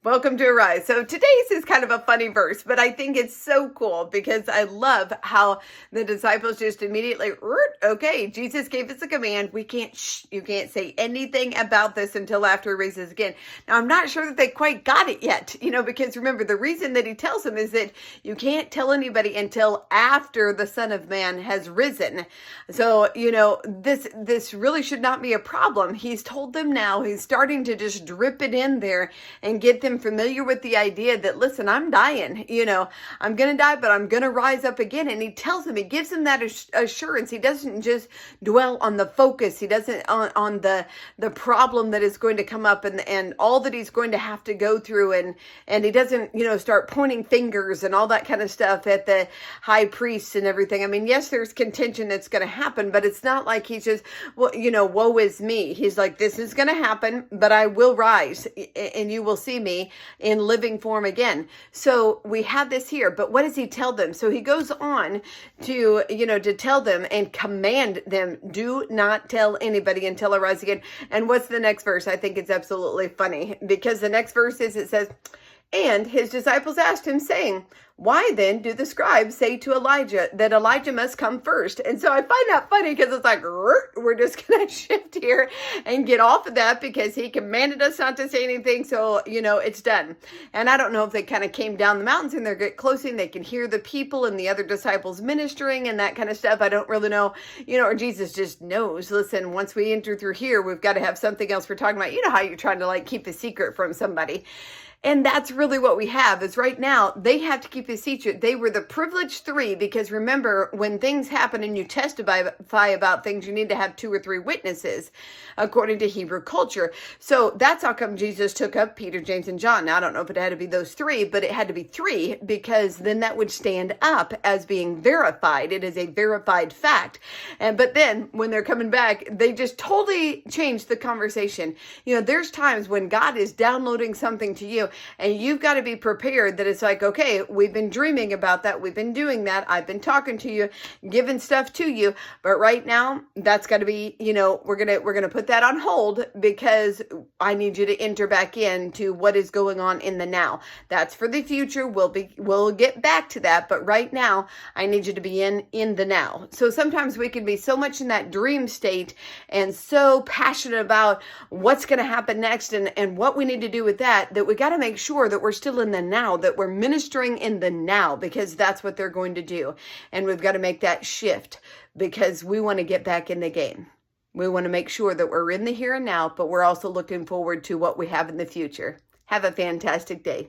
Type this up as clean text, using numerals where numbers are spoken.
Welcome to Arise. So today's is kind of a funny verse, but I think it's so cool because I love how the disciples just immediately, okay, Jesus gave us a command. You can't say anything about this until after he raises again. Now, I'm not sure that they quite got it yet, because remember, the reason that he tells them is that you can't tell anybody until after the Son of Man has risen. So, this really should not be a problem. He's told them now. He's starting to just drip it in there and get them familiar with the idea that, listen, I'm dying, I'm going to die, but I'm going to rise up again. And he tells them, he gives them that assurance. He doesn't just dwell on the focus. He doesn't on the problem that is going to come up and all that he's going to have to go through. And he doesn't, start pointing fingers and all that kind of stuff at the high priests and everything. I mean, yes, there's contention that's going to happen, but it's not like he's just, woe is me. He's like, this is going to happen, but I will rise and you will see me in living form again. So we have this here, but what does he tell them? So he goes on to, to tell them and command them, do not tell anybody until I rise again. And what's the next verse? I think it's absolutely funny because the next verse it says, and his disciples asked him, saying, why then do the scribes say to Elijah that Elijah must come first? And so I find that funny because it's like, we're just going to shift here and get off of that because he commanded us not to say anything. So, it's done. And I don't know if they kind of came down the mountains and they're getting close and they can hear the people and the other disciples ministering and that kind of stuff. I don't really know, or Jesus just knows, listen, once we enter through here, we've got to have something else we're talking about. You know how you're trying to keep a secret from somebody. And that's really what we have is right now, they have to keep a secret. They were the privileged three because remember, when things happen and you testify about things, you need to have 2 or 3 witnesses according to Hebrew culture. So that's how come Jesus took up Peter, James, and John. Now, I don't know if it had to be those 3, but it had to be 3 because then that would stand up as being verified. It is a verified fact. But then when they're coming back, they just totally changed the conversation. There's times when God is downloading something to you, and you've got to be prepared that it's like, okay, we've been dreaming about that. We've been doing that. I've been talking to you, giving stuff to you. But right now, that's got to be, we're going to put that on hold because I need you to enter back into what is going on in the now. That's for the future. We'll get back to that. But right now, I need you to be in the now. So sometimes we can be so much in that dream state and so passionate about what's going to happen next and what we need to do with that we got to make sure that we're still in the now, that we're ministering in the now, because that's what they're going to do. And we've got to make that shift because we want to get back in the game. We want to make sure that we're in the here and now, but we're also looking forward to what we have in the future. Have a fantastic day.